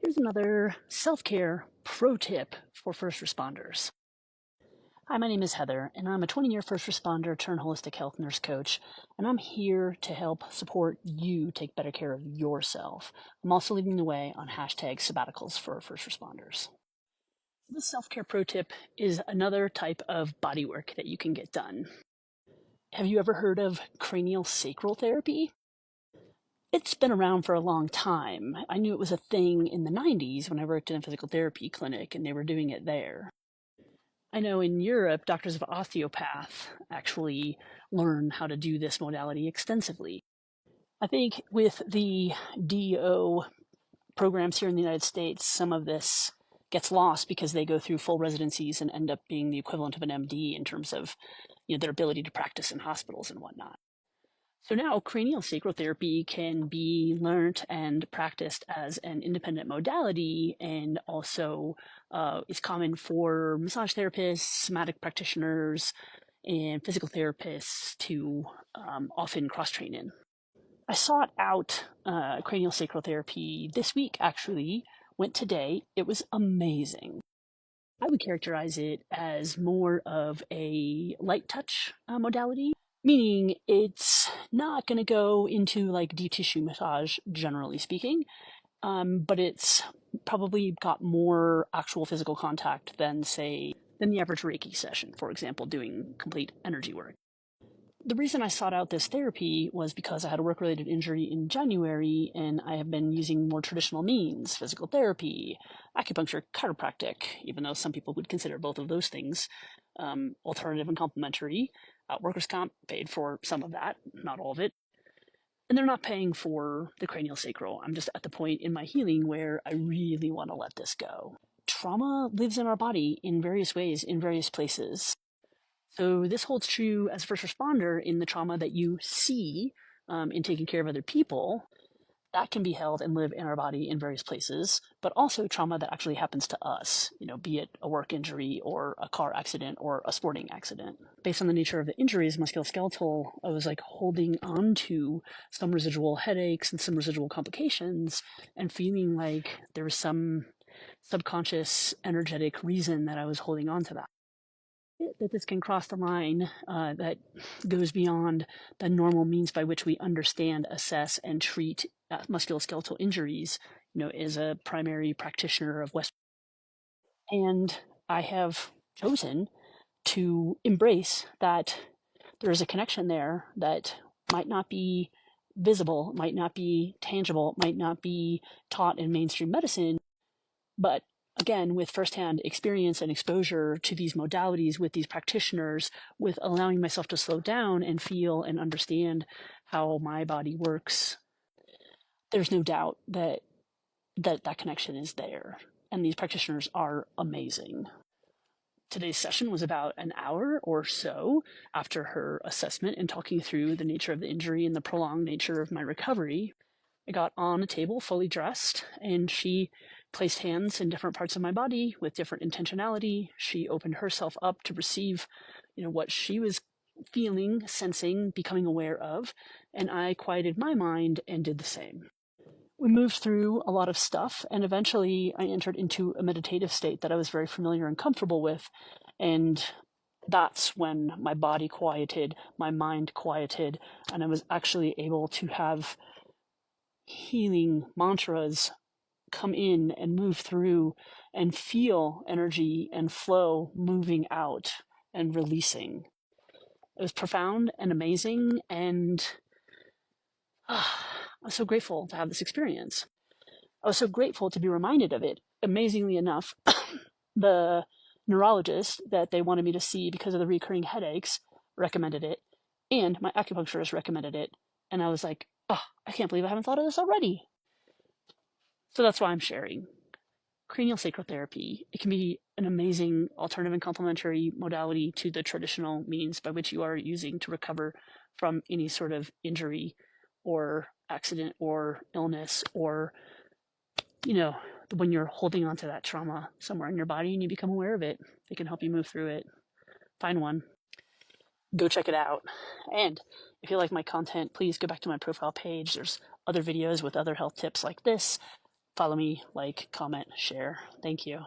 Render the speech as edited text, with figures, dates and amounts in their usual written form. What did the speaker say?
Here's another self-care pro tip for first responders. Hi, my name is Heather, and I'm a 20-year first responder turned holistic health nurse coach, and I'm here to help support you take better care of yourself. I'm also leading the way on #sabbaticals for first responders. This self-care pro tip is another type of body work that you can get done. Have you ever heard of cranial sacral therapy? It's been around for a long time. I knew it was a thing in the 90s when I worked in a physical therapy clinic and they were doing it there. I know in Europe, doctors of osteopath actually learn how to do this modality extensively. I think with the DO programs here in the United States, some of this gets lost because they go through full residencies and end up being the equivalent of an MD in terms of their ability to practice in hospitals and whatnot. So now cranial sacral therapy can be learned and practiced as an independent modality, and also is common for massage therapists, somatic practitioners, and physical therapists to often cross-train in. I sought out cranial sacral therapy this week, actually. Went today. It was amazing. I would characterize it as more of a light touch modality, meaning it's not going to go into like deep tissue massage, generally speaking, but it's probably got more actual physical contact than the average Reiki session, for example, doing complete energy work. The reason I sought out this therapy was because I had a work-related injury in January, and I have been using more traditional means, physical therapy, acupuncture, chiropractic, even though some people would consider both of those things alternative and complementary. Workers' comp paid for some of that, not all of it. And they're not paying for the cranial sacral. I'm just at the point in my healing where I really want to let this go. Trauma lives in our body in various ways, in various places. So this holds true as a first responder in the trauma that you see in taking care of other people. That can be held and live in our body in various places, but also trauma that actually happens to us, be it a work injury or a car accident or a sporting accident. Based on the nature of the injuries, musculoskeletal, I was like holding on to some residual headaches and some residual complications and feeling like there was some subconscious energetic reason that I was holding on to that. That this can cross the line that goes beyond the normal means by which we understand, assess, and treat musculoskeletal injuries, as a primary practitioner of West. And I have chosen to embrace that there is a connection there that might not be visible, might not be tangible, might not be taught in mainstream medicine, but again, with firsthand experience and exposure to these modalities with these practitioners, with allowing myself to slow down and feel and understand how my body works, there's no doubt that connection is there. And these practitioners are amazing. Today's session was about an hour or so after her assessment and talking through the nature of the injury and the prolonged nature of my recovery. I got on a table fully dressed, and she placed hands in different parts of my body with different intentionality. She opened herself up to receive, what she was feeling, sensing, becoming aware of, and I quieted my mind and did the same. We moved through a lot of stuff, and eventually I entered into a meditative state that I was very familiar and comfortable with, and that's when my body quieted, my mind quieted, and I was actually able to have healing mantras come in and move through and feel energy and flow moving out and releasing. It was profound and amazing, and I was so grateful to have this experience. I was so grateful to be reminded of it. Amazingly enough, the neurologist that they wanted me to see because of the recurring headaches recommended it, and my acupuncturist recommended it, and I was like, oh, I can't believe I haven't thought of this already. So that's why I'm sharing. Cranial sacral therapy, it can be an amazing alternative and complementary modality to the traditional means by which you are using to recover from any sort of injury or accident or illness, or when you're holding on to that trauma somewhere in your body and you become aware of it, it can help you move through it. Find one, go check it out. And if you like my content, please go back to my profile page. There's other videos with other health tips like this. follow me, like, comment, share. Thank you.